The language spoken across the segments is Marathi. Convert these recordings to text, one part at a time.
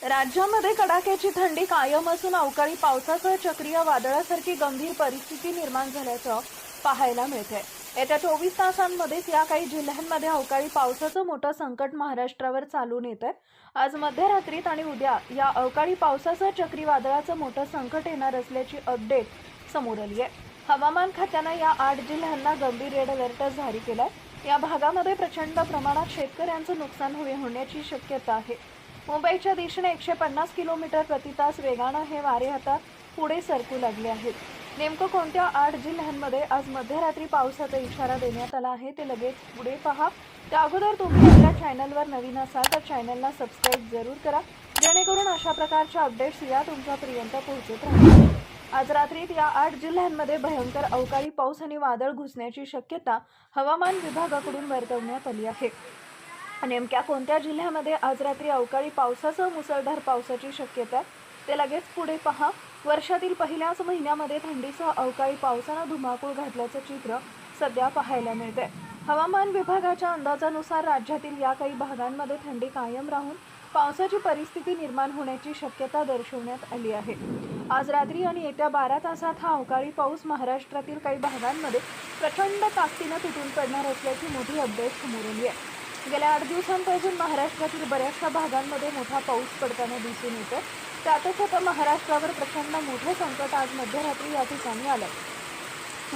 राज्यामध्ये कडाक्याची थंडी कायम असून अवकाळी पावसासह चक्रीय वादळासारखी गंभीर परिस्थिती निर्माण झाल्याचं पाहायला मिळतंय। येत्या 24 तासांमध्येच या काही जिल्ह्यांमध्ये अवकाळी पावसाचं मोठं संकट महाराष्ट्रावर चालून येतंय। आज मध्यरात्रीत आणि उद्या या अवकाळी पावसासह चक्रीवादळाचं मोठं संकट येणार असल्याची अपडेट समोर आली आहे। हवामान खात्यानं या 8 जिल्ह्यांना गंभीर रेड अलर्ट जारी केलाय। या भागामध्ये प्रचंड प्रमाणात शेतकऱ्यांचं नुकसान होण्याची शक्यता आहे। मुंबईच्या दिशेने 150 किलोमीटर प्रति तास वेगाने हे वारे आता पुढे सरकू लागले आहेत। नेमकं कोणत्या 8 जिल्ह्यांमध्ये आज मध्यरात्री पावसाचा इशारा देण्यात आला आहे ते लगेच पुढे पहा। त्या अगोदर तुम्ही आपल्या चॅनलवर नवीन असाल तर चॅनलला सबस्क्राइब जरूर करा, जेणेकरून अशा प्रकारच्या अपडेट्स या तुमच्यापर्यंत पोहोचत राहतील। आज रात्रीत या 8 जिल्ह्यांमध्ये भयंकर अवकाळी पाऊस आणि वादळ घुसण्याची शक्यता हवामान विभागाकडून वर्तवण्यात आली आहे। नेमक्या कोणत्या जिल्ह्यामध्ये आज रात्री अवकाळी पावसासह मुसळधार पावसाची शक्यता ते लगेच पुढे पहा। वर्षातील पहिल्याच महिन्यामध्ये थंडीसह अवकाळी पावसानं धुमाकूळ घातल्याचं चित्र सध्या पाहायला मिळते। हवामान विभागाच्या अंदाजानुसार राज्यातील या काही भागांमध्ये थंडी कायम राहून पावसाची परिस्थिती निर्माण होण्याची शक्यता दर्शवण्यात आली आहे। आज रात्री आणि येत्या 12 तासात हा अवकाळी पाऊस महाराष्ट्रातील काही भागांमध्ये प्रचंड ताकदीने तुटून पडणार असल्याची मोठी अपडेट समोर आली आहे। गेल्या 8 दिवसांपासून महाराष्ट्रातील बऱ्याचशा भागांमध्ये मोठा पाऊस पडताना दिसून येतो। त्यातच आता महाराष्ट्रावर प्रचंड मोठे संकट आज मध्यरात्री या ठिकाणी आलं।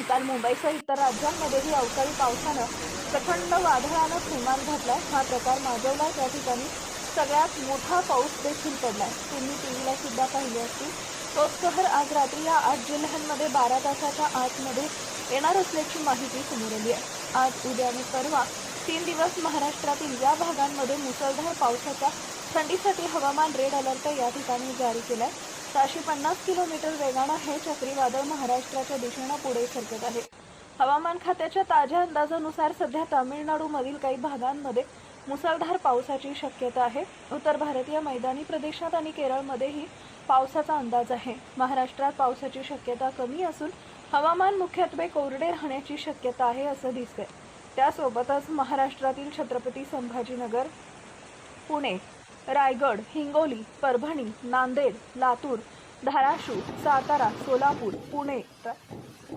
काल मुंबईसह इतर राज्यांमध्येही अवकाळी पावसानं प्रचंड वादळानं थैमान घातलाय। हा प्रकार माजवला त्या ठिकाणी सगळ्यात मोठा पाऊस देखील पडलाय। तुम्ही टीव्हीला सुद्धा पाहिले असतील। तोच कहर आज रात्री या 8 जिल्ह्यांमध्ये 12 तासाच्या आतमध्ये येणार असल्याची माहिती समोर आली आहे। आज उद्या आणि परवा 3 दिवस महाराष्ट्रातील या भागांमध्ये मुसळधार पावसाच्या थंडीसाठी हवामान रेड अलर्ट या ठिकाणी जारी केलाय। 650 किलोमीटर वेगाने हे चक्रीवादळ महाराष्ट्राच्या दिशेने पुढे सरकत आहे। हवामान खात्याच्या ताज्या अंदाजानुसार सध्या तामिळनाडूमधील काही भागांमध्ये मुसळधार पावसाची शक्यता आहे। उत्तर भारतीय मैदानी प्रदेशात आणि केरळमध्येही पावसाचा अंदाज आहे। महाराष्ट्रात पावसाची शक्यता कमी असून हवामान मुख्यत्वे कोरडे राहण्याची शक्यता आहे असं दिसतंय। त्यासोबतच महाराष्ट्रातील छत्रपती संभाजीनगर, पुणे, रायगड, हिंगोली, परभणी, नांदेड, लातूर, धाराशिव, सातारा, सोलापूर, पुणे,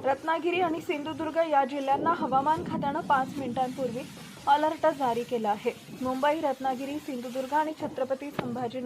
रत्नागिरी आणि सिंधुदुर्ग या जिल्ह्यांना हवामान खात्यानं 5 मिनिटांपूर्वी अलर्ट जारी केला आहे। मुंबई, रत्नागिरी, सिंधुदुर्ग आणि छत्रपती संभाजीनगर